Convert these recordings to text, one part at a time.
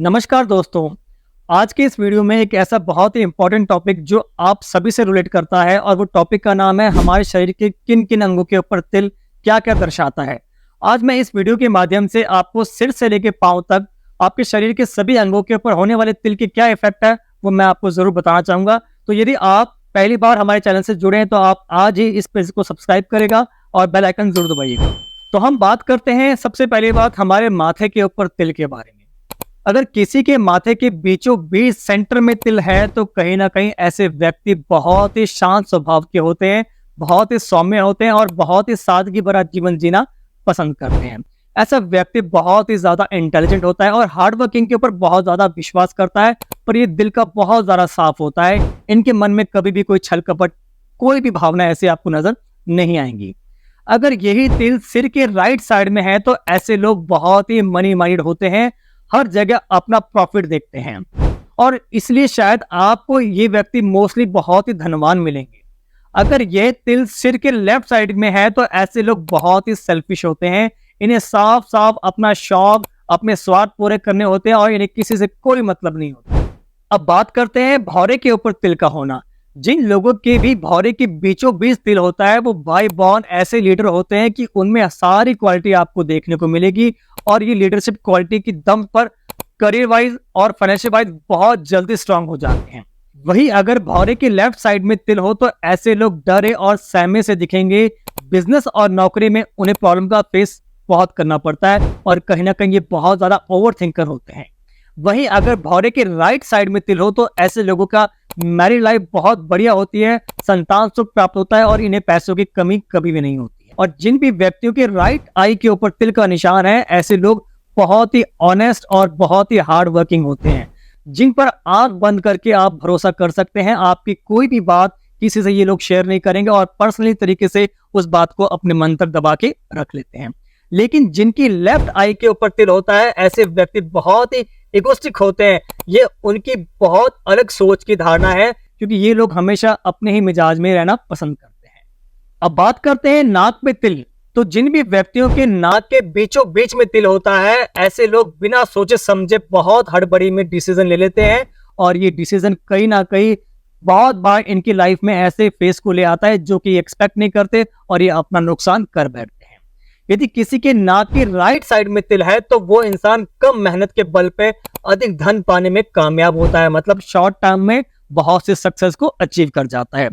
नमस्कार दोस्तों। आज के इस वीडियो में एक ऐसा बहुत ही इंपॉर्टेंट टॉपिक जो आप सभी से रिलेट करता है और वो टॉपिक का नाम है हमारे शरीर के किन किन अंगों के ऊपर तिल क्या क्या दर्शाता है। आज मैं इस वीडियो के माध्यम से आपको सिर से लेकर पांव तक आपके शरीर के सभी अंगों के ऊपर होने वाले तिल के क्या इफेक्ट है वो मैं आपको जरूर बताना चाहूंगा। तो यदि आप पहली बार हमारे चैनल से जुड़े हैं तो आप आज ही इस पेज को सब्सक्राइब करेगा और बेल आइकन जरूर दबाइएगा। तो हम बात करते हैं सबसे पहली बात हमारे माथे के ऊपर तिल के बारे में। अगर किसी के माथे के बीचों बीच सेंटर में तिल है तो कहीं ना कहीं ऐसे व्यक्ति बहुत ही शांत स्वभाव के होते हैं, बहुत ही सौम्य होते हैं और बहुत ही सादगी भरा जीवन जीना पसंद करते हैं। ऐसा व्यक्ति बहुत ही ज्यादा इंटेलिजेंट होता है और हार्ड वर्किंग के ऊपर बहुत ज्यादा विश्वास करता है, पर ये दिल का बहुत ज्यादा साफ होता है। इनके मन में कभी भी कोई छल कपट कोई भी भावना ऐसे आपको नजर नहीं आएंगी। अगर यही तिल सिर के राइट साइड में है तो ऐसे लोग बहुत ही मनी माइंडेड होते हैं, हर जगह अपना प्रॉफिट देखते हैं और इसलिए शायद आपको ये व्यक्ति मोस्टली बहुत ही धनवान मिलेंगे। अगर यह तिल सिर के लेफ्ट साइड में है तो ऐसे लोग बहुत ही सेल्फिश होते हैं, इन्हें साफ साफ अपना शौक अपने स्वार्थ पूरे करने होते हैं और इन्हें किसी से कोई मतलब नहीं होता। अब बात करते हैं भौरे के ऊपर तिल का होना। जिन लोगों के भी भौरे के बीचों बीच तिल होता है वो बाय बॉर्न ऐसे लीडर होते हैं कि उनमें सारी क्वालिटी आपको देखने को मिलेगी और ये लीडरशिप क्वालिटी की दम पर करियर वाइज और फाइनेंशियल वाइज बहुत जल्दी स्ट्रांग हो जाते हैं। वही अगर भौरे के लेफ्ट साइड में तिल हो तो ऐसे लोग डरे और सहमे से दिखेंगे। बिजनेस और नौकरी में उन्हें प्रॉब्लम का फेस बहुत करना पड़ता है और कहीं ना कहीं ये बहुत ज्यादा ओवर थिंकर होते हैं। वहीं अगर भौरे के राइट साइड में तिल हो तो ऐसे लोगों का मैरिड लाइफ बहुत बढ़िया होती है, संतान सुख प्राप्त होता है और इन्हें पैसों की कमी कभी भी नहीं होती है। और जिन भी व्यक्तियों के राइट आई के ऊपर तिल का निशान है ऐसे लोग बहुत ही ऑनेस्ट और बहुत ही हार्ड वर्किंग होते हैं, जिन पर आंख बंद करके आप भरोसा कर सकते हैं। आपकी कोई भी बात किसी से ये लोग शेयर नहीं करेंगे और पर्सनली तरीके से उस बात को अपने मन तक दबा के रख लेते हैं। लेकिन जिनकी लेफ्ट आई के ऊपर तिल होता है ऐसे व्यक्ति बहुत ही इगोस्टिक होते हैं। ये उनकी बहुत अलग सोच की धारणा है क्योंकि ये लोग हमेशा अपने ही मिजाज में रहना पसंद करते हैं। अब बात करते हैं नाक में तिल। तो जिन भी व्यक्तियों के नाक के बीचों बीच में तिल होता है ऐसे लोग बिना सोचे समझे बहुत हड़बड़ी में डिसीजन ले लेते हैं और ये डिसीजन कहीं ना कहीं बहुत बार इनकी लाइफ में ऐसे फेस को ले आता है जो कि एक्सपेक्ट नहीं करते और ये अपना नुकसान कर बैठते हैं। यदि किसी के नाक की राइट साइड में तिल है तो वो इंसान कम मेहनत के बल पे अधिक धन पाने में कामयाब होता है, मतलब शॉर्ट टर्म में बहुत से सक्सेस को अचीव कर जाता है।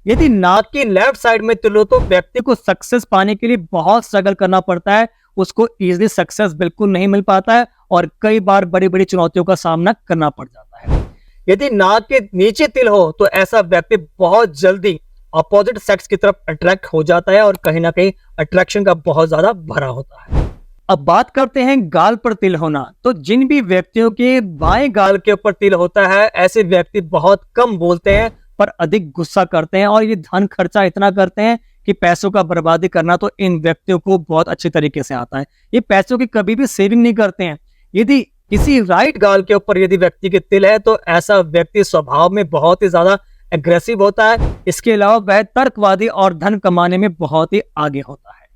यदि नाक की लेफ्ट साइड में तिल हो तो व्यक्ति को सक्सेस पाने के लिए बहुत स्ट्रगल करना पड़ता है, उसको इजीली सक्सेस बिल्कुल नहीं मिल पाता है और कई बार बड़ी बड़ी चुनौतियों का सामना करना पड़ जाता है। यदि नाक के नीचे तिल हो तो ऐसा व्यक्ति बहुत जल्दी अपोजिट सेक्स की तरफ अट्रैक्ट हो जाता है और कहीं ना कहीं अट्रैक्शन का बहुत ज्यादा भरा होता है। अब बात करते हैं गाल पर तिल होना। तो जिन भी व्यक्तियों के बाएं गाल के ऊपर तिल होता है ऐसे व्यक्ति बहुत कम बोलते हैं पर अधिक गुस्सा करते हैं और ये धन खर्चा इतना करते हैं कि पैसों का बर्बादी करना तो इन व्यक्तियों को बहुत अच्छे तरीके से आता है। ये पैसों की कभी भी सेविंग नहीं करते हैं। यदि किसी राइट गाल के ऊपर यदि व्यक्ति के तिल है तो ऐसा व्यक्ति स्वभाव में बहुत ही ज्यादा एग्रेसिव होता है। इसके अलावा वह तर्कवादी और धन कमाने में बहुत ही आगे होता है।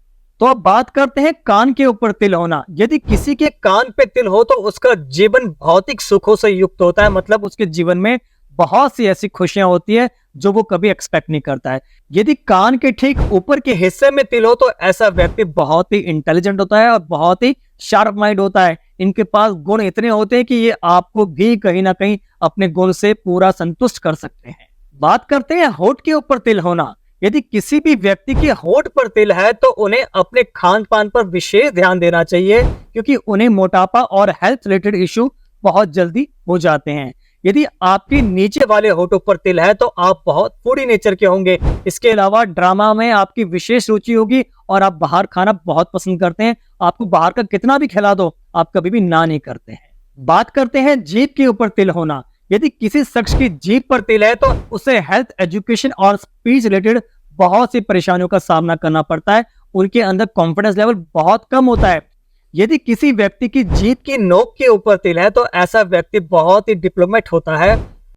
तो अब बात करते हैं कान के ऊपर तिल होना। यदि किसी के कान पे तिल हो तो उसका जीवन भौतिक सुखों से युक्त होता है, मतलब उसके जीवन में बहुत सी ऐसी खुशियां होती है जो वो कभी एक्सपेक्ट नहीं करता है। यदि कान के ठीक ऊपर के हिस्से में तिल हो तो ऐसा व्यक्ति बहुत ही इंटेलिजेंट होता है और बहुत ही शार्प माइंड होता है। इनके पास गुण इतने होते हैं कि ये आपको भी कहीं ना कहीं अपने गुण से पूरा संतुष्ट कर सकते हैं। बात करते हैं होठ के ऊपर तिल होना। यदि किसी भी व्यक्ति के होठ पर तिल है तो उन्हें अपने खान पान पर विशेष ध्यान देना चाहिए क्योंकि उन्हें मोटापा और हेल्थ रिलेटेड इश्यू बहुत जल्दी हो जाते हैं। यदि आपके नीचे वाले होठों पर तिल है तो आप बहुत फूडी नेचर के होंगे। इसके अलावा ड्रामा में आपकी विशेष रुचि होगी और आप बाहर खाना बहुत पसंद करते हैं। आपको बाहर का कितना भी खिला दो आप कभी भी ना नहीं करते हैं। बात करते हैं जीभ के ऊपर तिल होना। यदि किसी शख्स की जीभ पर तिल है तो उसे हेल्थ, एजुकेशन और स्पीच रिलेटेड बहुत सी परेशानियों का सामना करना पड़ता है। उनके अंदर कॉन्फिडेंस लेवल बहुत कम होता है। यदि किसी व्यक्ति की जीभ की नोक के ऊपर तिल है तो ऐसा व्यक्ति बहुत ही डिप्लोमेट होता है,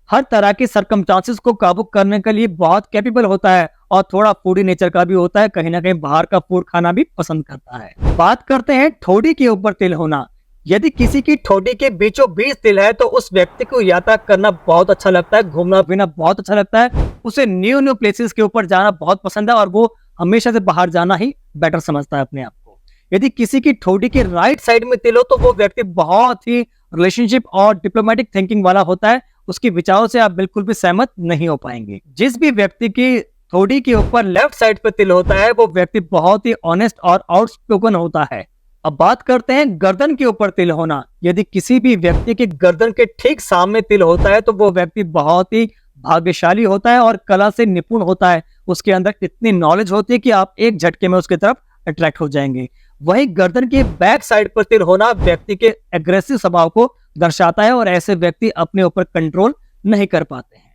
हर तरह की सर्कमस्टांसेस को काबू करने के लिए बहुत कैपेबल होता है और थोड़ा फूडी नेचर का भी होता है, कहीं ना कहीं बाहर का फूड खाना भी पसंद करता है। बात करते हैं ठोड़ी के ऊपर तिल होना। यदि किसी की ठोड़ी के बीचों बीच तिल है तो उस व्यक्ति को यात्रा करना बहुत अच्छा लगता है, घूमना फिरना बहुत अच्छा लगता है, उसे न्यू न्यू प्लेसेस के ऊपर जाना बहुत पसंद है और वो हमेशा से बाहर जाना ही बेटर समझता है अपने आप को। यदि किसी की ठोड़ी के राइट साइड में तिल हो तो वो व्यक्ति बहुत ही रिलेशनशिप और डिप्लोमेटिक थिंकिंग वाला होता है, उसके विचारों से आप बिल्कुल भी सहमत नहीं हो पाएंगे। जिस भी व्यक्ति की थोड़ी के ऊपर लेफ्ट साइड पे तिल होता है वो व्यक्ति बहुत ही ऑनेस्ट और आउटस्पोकन होता है। अब बात करते हैं गर्दन के ऊपर तिल होना। यदि किसी भी व्यक्ति के गर्दन के ठीक सामने तिल होता है तो वो व्यक्ति बहुत ही भाग्यशाली होता है और कला से निपुण होता है, उसके अंदर इतनी नॉलेज होती है कि आप एक झटके में उसकी तरफ अट्रैक्ट हो जाएंगे। वहीं गर्दन के बैक साइड पर तिल होना व्यक्ति के एग्रेसिव स्वभाव को दर्शाता है और ऐसे व्यक्ति अपने ऊपर कंट्रोल नहीं कर पाते हैं।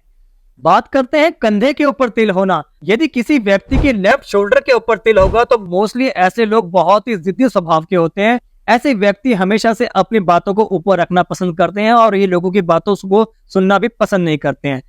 बात करते हैं कंधे के ऊपर तिल होना। यदि किसी व्यक्ति के लेफ्ट शोल्डर के ऊपर तिल होगा तो मोस्टली ऐसे लोग बहुत ही जिद्दी स्वभाव के होते हैं। ऐसे व्यक्ति हमेशा से अपनी बातों को ऊपर रखना पसंद करते हैं और ये लोगों की बातों को सुनना भी पसंद नहीं करते हैं।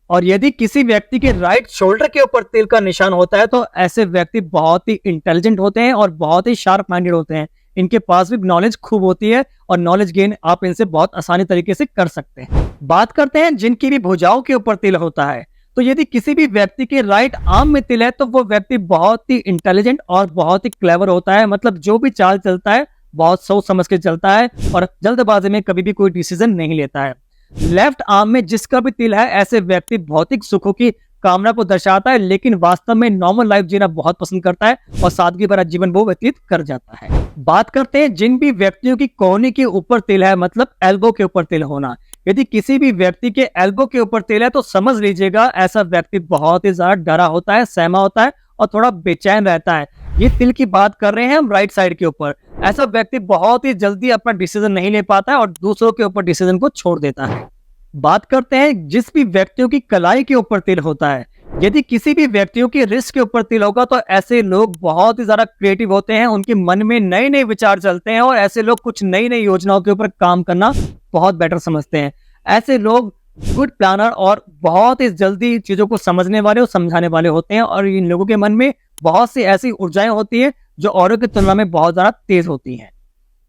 और यदि किसी व्यक्ति के राइट शोल्डर के ऊपर तिल का निशान होता है तो ऐसे व्यक्ति बहुत ही इंटेलिजेंट होते हैं और बहुत ही शार्प माइंडेड होते हैं। इनके पास भी नॉलेज खूब होती है और नॉलेज गेन आप इनसे बहुत आसानी तरीके से कर सकते हैं। बात करते हैं जिनकी भी भुजाओं के ऊपर तिल होता है। तो यदि किसी भी व्यक्ति के राइट आर्म में तिल है तो वो व्यक्ति बहुत ही इंटेलिजेंट और बहुत ही क्लेवर होता है। मतलब जो भी चाल चलता है बहुत सोच समझ के चलता है और जल्दबाजी में कभी भी कोई डिसीजन नहीं लेता है। लेफ्ट आर्म में जिसका भी तिल है ऐसे व्यक्ति भौतिक सुखों की कामना को दर्शाता है, लेकिन वास्तव में नॉर्मल लाइफ जीना बहुत पसंद करता है और सादगी भरा जीवन वो व्यतीत कर जाता है। बात करते हैं जिन भी व्यक्तियों की कोहनी के ऊपर तिल है, मतलब एल्बो के ऊपर तिल होना। यदि किसी भी व्यक्ति के एल्बो के ऊपर तिल है तो समझ लीजिएगा ऐसा व्यक्ति बहुत ही ज्यादा डरा होता है, सहमा होता है और थोड़ा बेचैन रहता है। ये तिल की बात कर रहे हैं हम राइट साइड के ऊपर। ऐसा व्यक्ति बहुत ही जल्दी अपना डिसीजन नहीं ले पाता है और दूसरों के ऊपर डिसीजन को छोड़ देता है। बात करते हैं जिस भी व्यक्तियों की कलाई के ऊपर तिल होता है। यदि किसी भी व्यक्तियों की रिस्ट के ऊपर तिल होगा तो ऐसे लोग बहुत ही ज्यादा क्रिएटिव होते हैं, उनके मन में नए नए विचार चलते हैं और ऐसे लोग कुछ नई नई योजनाओं के ऊपर काम करना बहुत बेटर समझते हैं। ऐसे लोग गुड प्लानर और बहुत ही जल्दी चीजों को समझने वाले और समझाने वाले होते हैं और इन लोगों के मन में बहुत सी ऐसी ऊर्जाएं होती है जो औरों की तुलना में बहुत ज्यादा तेज होती हैं।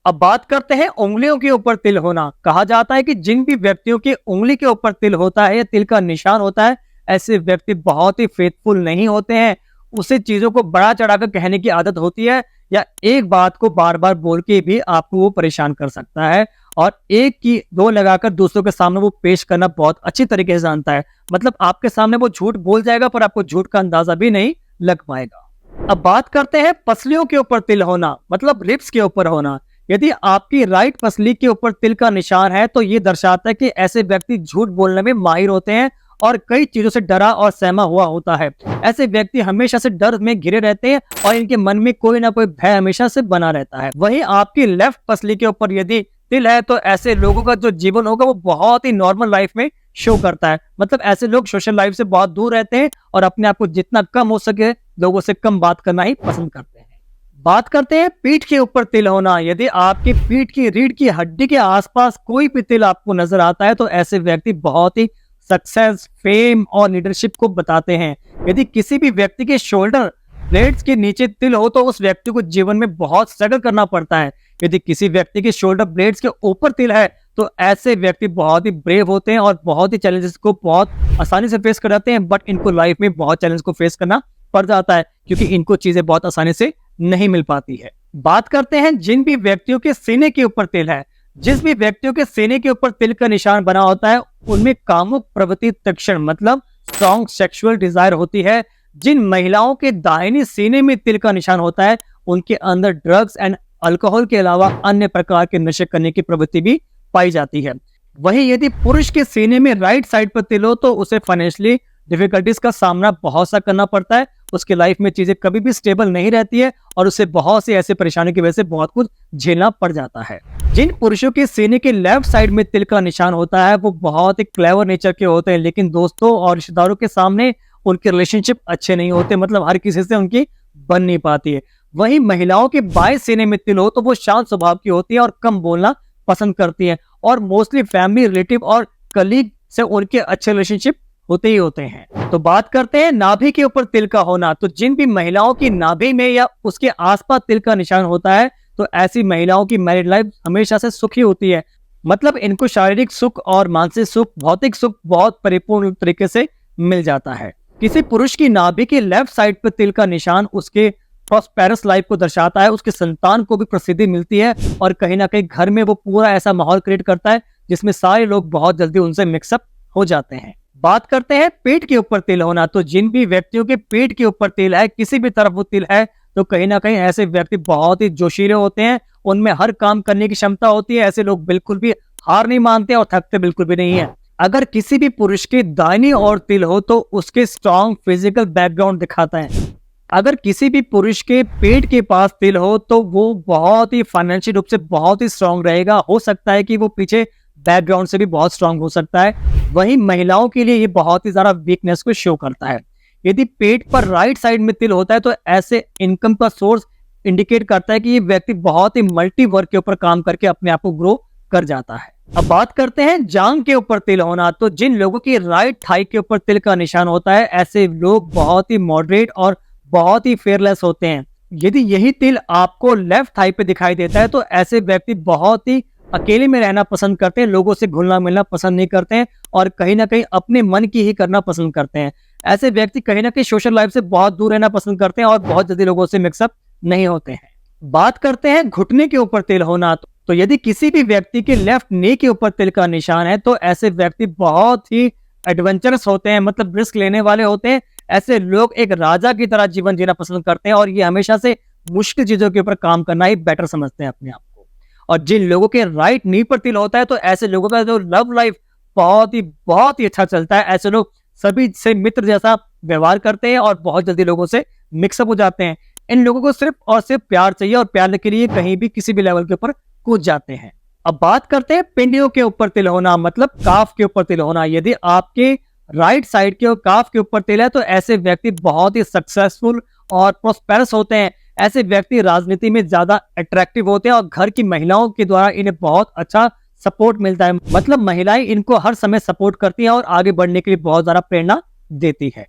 अब बात करते हैं उंगलियों के ऊपर तिल होना। कहा जाता है कि जिन भी व्यक्तियों की उंगली के ऊपर तिल होता है या तिल का निशान होता है ऐसे व्यक्ति बहुत ही फेथफुल नहीं होते हैं। उसे चीजों को बड़ा चढ़ाकर कहने की आदत होती है या एक बात को बार बार बोल के भी आपको वो परेशान कर सकता है और एक की दो लगाकर दूसरों के सामने वो पेश करना बहुत अच्छी तरीके से जानता है। मतलब आपके सामने वो झूठ बोल जाएगा पर आपको झूठ का अंदाजा भी नहीं लग पाएगा। अब बात करते हैं पसलियों के ऊपर तिल होना, मतलब रिब्स के ऊपर होना। यदि आपकी राइट पसली के ऊपर तिल का निशान है तो ये दर्शाता है कि ऐसे व्यक्ति झूठ बोलने में माहिर होते हैं और कई चीजों से डरा और सहमा हुआ होता है। ऐसे व्यक्ति हमेशा से डर में घिरे रहते हैं और इनके मन में कोई ना कोई भय हमेशा से बना रहता है। वहीं आपकी लेफ्ट पसली के ऊपर यदि तिल है तो ऐसे लोगों का जो जीवन होगा वो बहुत ही नॉर्मल लाइफ में शो करता है। मतलब ऐसे लोग सोशल लाइफ से बहुत दूर रहते हैं और अपने आप को जितना कम हो सके लोगों से कम बात करना ही पसंद करते हैं। बात करते हैं पीठ के ऊपर तिल होना। यदि आपकी पीठ की रीढ़ की हड्डी के आसपास कोई भी तिल आपको नजर आता है तो ऐसे व्यक्ति बहुत ही सक्सेस, फेम और लीडरशिप को बताते हैं। यदि किसी भी व्यक्ति के शोल्डर ब्लेड्स के नीचे तिल हो तो उस व्यक्ति को जीवन में बहुत स्ट्रगल करना पड़ता है। यदि किसी व्यक्ति के शोल्डर ब्लेड्स के ऊपर तिल है तो ऐसे व्यक्ति बहुत ही ब्रेव होते हैं और बहुत ही चैलेंजेस को बहुत आसानी से फेस कर जाते हैं, बट इनको लाइफ में बहुत चैलेंज को फेस करना पड़ जाता है क्योंकि इनको चीजें बहुत आसानी से नहीं मिल पाती है। बात करते हैं जिन भी व्यक्तियों के सीने के ऊपर तिल है। जिस भी व्यक्तियों के सीने के ऊपर तिल का निशान बना होता है उनमें कामुक प्रवृत्ति तक्षण, मतलब स्ट्रॉन्ग सेक्सुअल डिजायर होती है। जिन महिलाओं के दाहिने सीने में तिल का निशान होता है उनके अंदर ड्रग्स एंड अल्कोहल के अलावा अन्य प्रकार के नशे करने की प्रवृत्ति भी पाई जाती है। वहीं यदि पुरुष के सीने में राइट साइड पर तिल हो तो उसे फाइनेंशियली डिफिकल्टीज का सामना बहुत सा करना पड़ता है। उसके लाइफ में चीजें कभी भी स्टेबल नहीं रहती है और उसे बहुत सी ऐसी परेशानियों की वजह से बहुत कुछ झेलना पड़ जाता है। जिन पुरुषों के सीने के लेफ्ट साइड में तिल का निशान होता है वो बहुत ही क्लेवर नेचर के होते हैं, लेकिन दोस्तों और रिश्तेदारों के सामने उनके रिलेशनशिप अच्छे नहीं होते। मतलब हर किसी से उनकी बन नहीं पाती है। वहीं महिलाओं के बाएं सीने में तिल हो तो वो शांत स्वभाव की होती है और कम बोलना पसंद करती है और मोस्टली फैमिली, रिलेटिव और कलीग से उनके अच्छे रिलेशनशिप होते ही होते हैं। तो बात करते हैं नाभि के ऊपर तिल का होना। तो जिन भी महिलाओं की नाभि में या उसके आसपास तिल का निशान होता है तो ऐसी महिलाओं की मैरिड लाइफ हमेशा से सुखी होती है। मतलब इनको शारीरिक सुख और मानसिक सुख, भौतिक सुख बहुत परिपूर्ण तरीके से मिल जाता है। किसी पुरुष की नाभि के लेफ्ट साइड पर तिल का निशान उसके प्रॉस्पेरस लाइफ को दर्शाता है, उसके संतान को भी प्रसिद्धि मिलती है और कहीं ना कहीं घर में वो पूरा ऐसा माहौल क्रिएट करता है जिसमें सारे लोग बहुत जल्दी उनसे मिक्सअप हो जाते हैं। बात करते हैं पेट के ऊपर तिल होना। तो जिन भी व्यक्तियों के पेट के ऊपर तिल है, किसी भी तरफ वो तिल है, तो कहीं ना कहीं ऐसे व्यक्ति बहुत ही जोशीले होते हैं, उनमें हर काम करने की क्षमता होती है। ऐसे लोग बिल्कुल भी हार नहीं मानते और थकते बिल्कुल भी नहीं है। अगर किसी भी पुरुष के दाहिनी ओर तिल हो तो उसके स्ट्रॉन्ग फिजिकल बैकग्राउंड दिखाता है। अगर किसी भी पुरुष के पेट के पास तिल हो तो वो बहुत ही फाइनेंशियल रूप से बहुत ही स्ट्रांग रहेगा। हो सकता है कि वो पीछे बैकग्राउंड से भी बहुत स्ट्रांग हो सकता है। वहीं महिलाओं के लिए ये बहुत ही ज्यादा वीकनेस को शो करता है। यदि पेट पर राइट साइड में तिल होता है तो ऐसे इनकम का सोर्स इंडिकेट करता है कि ये व्यक्ति बहुत ही मल्टी वर्क के ऊपर काम करके अपने आप को ग्रो कर जाता है। अब बात करते हैं जांग के ऊपर तिल होना। तो जिन लोगों की राइट थाई के ऊपर तिल का निशान होता है, ऐसे लोग बहुत ही मॉडरेट और बहुत ही फेयरलेस होते हैं। यदि यही तिल आपको लेफ्ट थाई पे दिखाई देता है तो ऐसे व्यक्ति बहुत ही अकेले में रहना पसंद करते हैं, लोगों से घुलना मिलना पसंद नहीं करते हैं और कहीं ना कहीं अपने मन की ही करना पसंद करते हैं। ऐसे व्यक्ति कहीं ना कहीं सोशल लाइफ से बहुत दूर रहना पसंद करते हैं और बहुत जल्दी लोगों से मिक्सअप नहीं होते हैं। बात करते हैं घुटने के ऊपर तिल होना। तो यदि किसी भी व्यक्ति के लेफ्ट नी के ऊपर तिल का निशान है तो ऐसे व्यक्ति बहुत ही एडवेंचरस होते हैं, मतलब रिस्क लेने वाले होते हैं। ऐसे लोग एक राजा की तरह जीवन जीना पसंद करते हैं और ये हमेशा से मुश्किल चीजों के ऊपर काम करना ही बेटर समझते हैं अपने आप को। और जिन लोगों के राइट नी पर तिल होता है तो ऐसे लोगों का जो लव लाइफ बहुत ही अच्छा चलता है। ऐसे लोग सभी से मित्र जैसा व्यवहार करते हैं और बहुत जल्दी लोगों से मिक्सअप हो जाते हैं। इन लोगों को सिर्फ और सिर्फ प्यार चाहिए और प्यार के लिए कहीं भी किसी भी लेवल के ऊपर कूद जाते हैं। अब बात करते हैं पिंडियों के ऊपर तिल होना, मतलब काफ के ऊपर तिल होना। यदि आपके राइट साइड के और काफ के ऊपर तिल है तो ऐसे व्यक्ति बहुत ही सक्सेसफुल और प्रोस्पेरस होते हैं। ऐसे व्यक्ति राजनीति में ज्यादा अट्रैक्टिव होते हैं और घर की महिलाओं के द्वारा इन्हें बहुत अच्छा सपोर्ट मिलता है। मतलब महिलाएं इनको हर समय सपोर्ट करती हैं और आगे बढ़ने के लिए बहुत ज्यादा प्रेरणा देती है।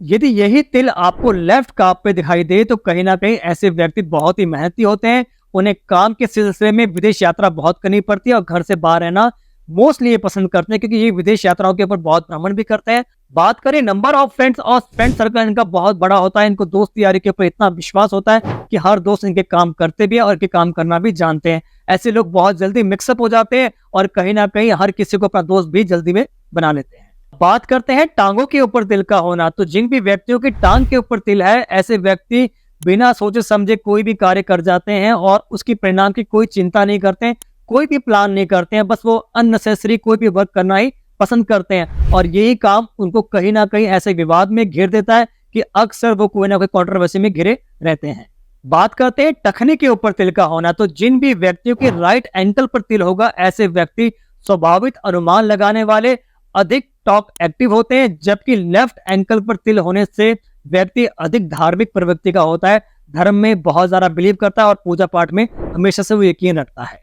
यदि यही तिल आपको लेफ्ट काफ पे दिखाई दे तो कहीं ना कहीं ऐसे व्यक्ति बहुत ही मेहनती होते हैं। उन्हें काम के सिलसिले में विदेश यात्रा बहुत करनी पड़ती है और घर से बाहर रहना मोस्टली ये पसंद करते हैं क्योंकि ये विदेश यात्राओं के ऊपर बहुत भ्रमण भी करते हैं। बात करें नंबर ऑफ फ्रेंड्स और फ्रेंड सर्कल इनका बहुत बड़ा होता है। इनको दोस्ती यारी के ऊपर इतना विश्वास होता है कि हर दोस्त इनके काम करते भी है और इनके काम करना भी जानते हैं। ऐसे लोग बहुत जल्दी मिक्सअप हो जाते हैं और कहीं ना कहीं हर किसी को अपना दोस्त भी जल्दी में बना लेते हैं। बात करते हैं टांगों के ऊपर तिल का होना। तो जिन भी व्यक्तियों की टांग के ऊपर तिल है, ऐसे व्यक्ति बिना सोचे समझे कोई भी कार्य कर जाते हैं और उसकी परिणाम की कोई चिंता नहीं करते हैं, कोई भी प्लान नहीं करते हैं, बस वो अननेसेसरी कोई भी वर्क करना ही पसंद करते हैं और यही काम उनको कहीं ना कहीं ऐसे विवाद में घेर देता है कि अक्सर वो कोई ना कोई कंट्रोवर्सी में घिरे रहते हैं। बात करते हैं टखने के ऊपर तिल का होना। तो जिन भी व्यक्तियों के राइट एंकल पर तिल होगा, ऐसे व्यक्ति स्वाभाविक अनुमान लगाने वाले, अधिक टॉक एक्टिव होते हैं, जबकि लेफ्ट एंकल पर तिल होने से व्यक्ति अधिक धार्मिक प्रवृत्ति का होता है, धर्म में बहुत ज्यादा बिलीव करता है और पूजा पाठ में हमेशा से वो यकीन रखता है।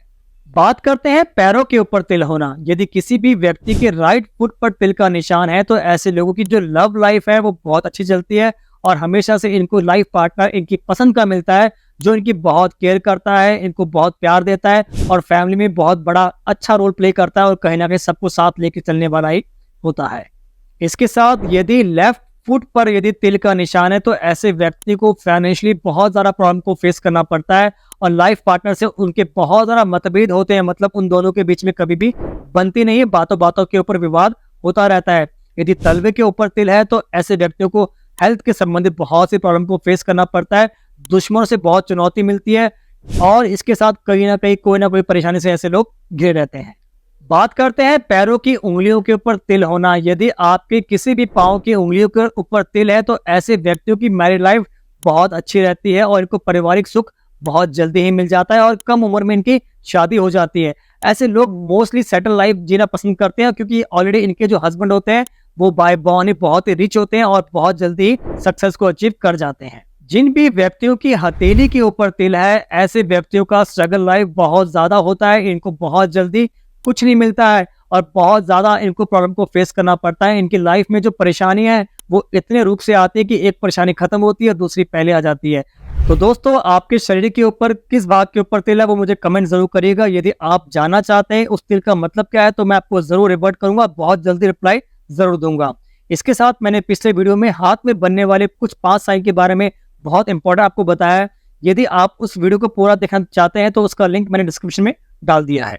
बात करते हैं पैरों के ऊपर तिल होना। यदि किसी भी व्यक्ति के राइट फुट पर तिल का निशान है तो ऐसे लोगों की जो लव लाइफ है वो बहुत अच्छी चलती है और हमेशा से इनको लाइफ पार्टनर इनकी पसंद का मिलता है जो इनकी बहुत केयर करता है, इनको बहुत प्यार देता है और फैमिली में बहुत बड़ा अच्छा रोल प्ले करता है और कहीं ना कहीं सबको साथ लेके चलने वाला ही होता है। इसके साथ यदि लेफ्ट फुट पर यदि तिल का निशान है तो ऐसे व्यक्ति को फाइनेंशियली बहुत ज्यादा प्रॉब्लम को फेस करना पड़ता है और लाइफ पार्टनर से उनके बहुत ज्यादा मतभेद होते हैं। मतलब उन दोनों के बीच में कभी भी बनती नहीं है, बातों बातों के ऊपर विवाद होता रहता है। यदि तलवे के ऊपर तिल है तो ऐसे व्यक्तियों को हेल्थ के संबंधित बहुत सी प्रॉब्लम को फेस करना पड़ता है, दुश्मनों से बहुत चुनौती मिलती है और इसके साथ कहीं ना कहीं कोई ना कोई परेशानी से ऐसे लोग घिरे रहते हैं। बात करते हैं पैरों की उंगलियों के ऊपर तिल होना। यदि आपके किसी भी पांव की उंगलियों के ऊपर तिल है तो ऐसे व्यक्तियों की मैरिड लाइफ बहुत अच्छी रहती है और इनको पारिवारिक सुख बहुत जल्दी ही मिल जाता है और कम उम्र में इनकी शादी हो जाती है। ऐसे लोग मोस्टली सेटल लाइफ जीना पसंद करते हैं क्योंकि ऑलरेडी इनके जो हस्बैंड होते हैं वो बाय बॉर्न बहुत ही रिच होते हैं और बहुत जल्दी सक्सेस को अचीव कर जाते हैं। जिन भी व्यक्तियों की हथेली के ऊपर तिल है, ऐसे व्यक्तियों का स्ट्रगल लाइफ बहुत ज्यादा होता है, इनको बहुत जल्दी कुछ नहीं मिलता है और बहुत ज्यादा इनको प्रॉब्लम को फेस करना पड़ता है। इनकी लाइफ में जो परेशानी है वो इतने रूप से आती है कि एक परेशानी खत्म होती है, दूसरी पहले आ जाती है। तो दोस्तों, आपके शरीर के ऊपर किस भाग के ऊपर तिल है वो मुझे कमेंट जरूर करिएगा। यदि आप जानना चाहते हैं उस तिल का मतलब क्या है तो मैं आपको जरूर रिवर्ट करूंगा, बहुत जल्दी रिप्लाई जरूर दूंगा। इसके साथ मैंने पिछले वीडियो में हाथ में बनने वाले कुछ 5 साइन के बारे में बहुत इंपॉर्टेंट आपको बताया है। यदि आप उस वीडियो को पूरा देखना चाहते हैं तो उसका लिंक मैंने डिस्क्रिप्शन में डाल दिया है।